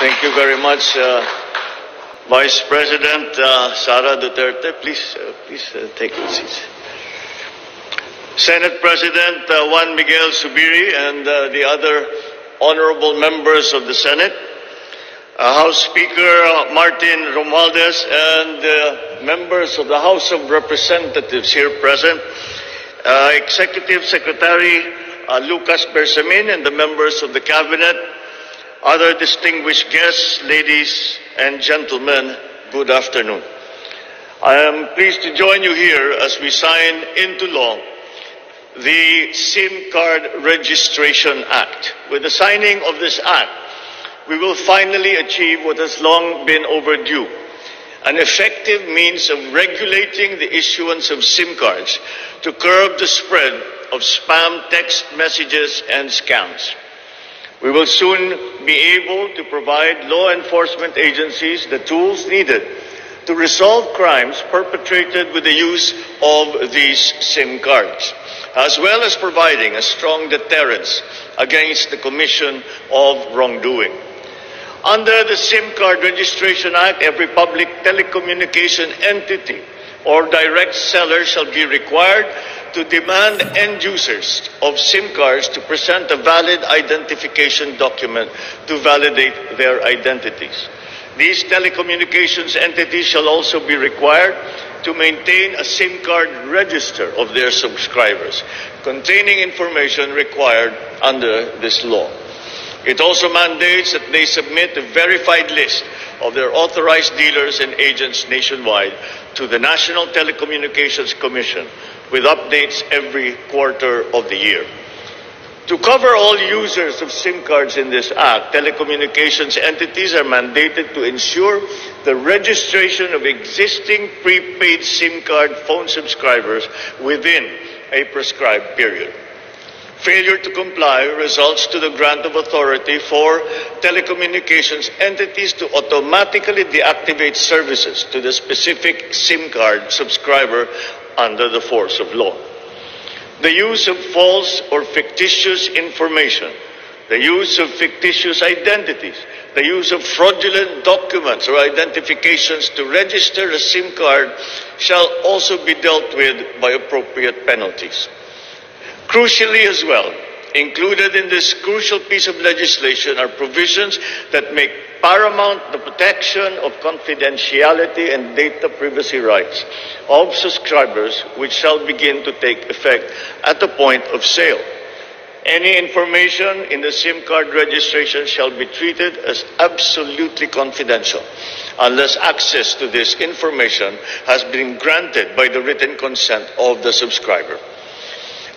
Thank you very much, Vice President Sara Duterte. Please take your seats. Senate President Juan Miguel Zubiri and the other honorable members of the Senate, House Speaker Martin Romualdez, and members of the House of Representatives here present, Executive Secretary Lucas Bersamin, and the members of the Cabinet, other distinguished guests, ladies and gentlemen, good afternoon. I am pleased to join you here as we sign into law the SIM Card Registration Act. With the signing of this act, we will finally achieve what has long been overdue, an effective means of regulating the issuance of SIM cards to curb the spread of spam text messages and scams. We will soon be able to provide law enforcement agencies the tools needed to resolve crimes perpetrated with the use of these SIM cards, as well as providing a strong deterrence against the commission of wrongdoing. Under the SIM Card Registration Act, every public telecommunication entity or direct seller shall be required to demand end users of SIM cards to present a valid identification document to validate their identities. These telecommunications entities shall also be required to maintain a SIM card register of their subscribers, containing information required under this law. It also mandates that they submit a verified list of their authorized dealers and agents nationwide to the National Telecommunications Commission with updates every quarter of the year. To cover all users of SIM cards in this act, telecommunications entities are mandated to ensure the registration of existing prepaid SIM card phone subscribers within a prescribed period. Failure to comply results to the grant of authority for telecommunications entities to automatically deactivate services to the specific SIM card subscriber under the force of law. The use of false or fictitious information, the use of fictitious identities, the use of fraudulent documents or identifications to register a SIM card shall also be dealt with by appropriate penalties. Crucially as well, included in this crucial piece of legislation are provisions that make paramount the protection of confidentiality and data privacy rights of subscribers, which shall begin to take effect at the point of sale. Any information in the SIM card registration shall be treated as absolutely confidential unless access to this information has been granted by the written consent of the subscriber.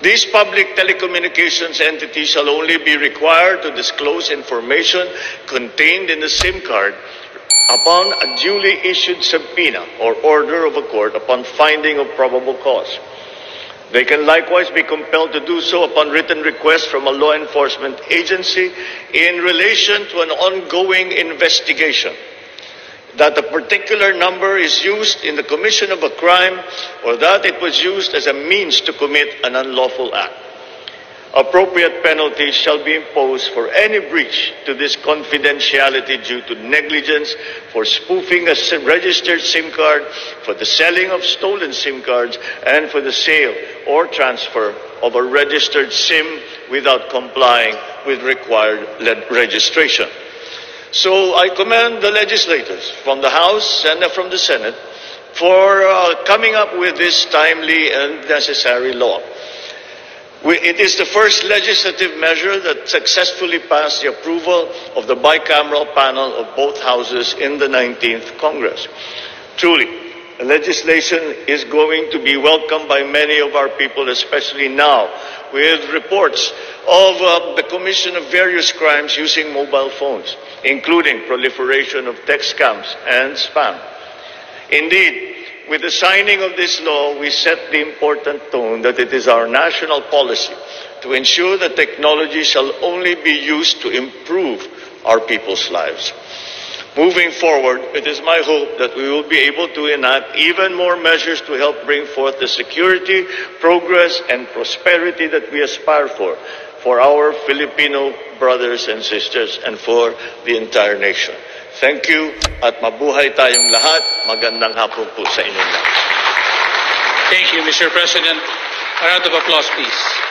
These public telecommunications entities shall only be required to disclose information contained in the SIM card upon a duly issued subpoena or order of a court upon finding of probable cause. They can likewise be compelled to do so upon written request from a law enforcement agency in relation to an ongoing investigation, that a particular number is used in the commission of a crime or that it was used as a means to commit an unlawful act. Appropriate penalties shall be imposed for any breach to this confidentiality due to negligence, for spoofing a registered SIM card, for the selling of stolen SIM cards, and for the sale or transfer of a registered SIM without complying with required registration. So I commend the legislators from the House and from the Senate for coming up with this timely and necessary law. It is the first legislative measure that successfully passed the approval of the bicameral panel of both houses in the 19th Congress. Truly, the legislation is going to be welcomed by many of our people, especially now, with reports of the commission of various crimes using mobile phones, including proliferation of text scams and spam. Indeed, with the signing of this law, we set the important tone that it is our national policy to ensure that technology shall only be used to improve our people's lives. Moving forward, it is my hope that we will be able to enact even more measures to help bring forth the security, progress, and prosperity that we aspire for for our Filipino brothers and sisters and for the entire nation. Thank you at mabuhay tayong lahat. Magandang hapon po sa inyong lahat. Thank you, Mr. President. A round of applause, please.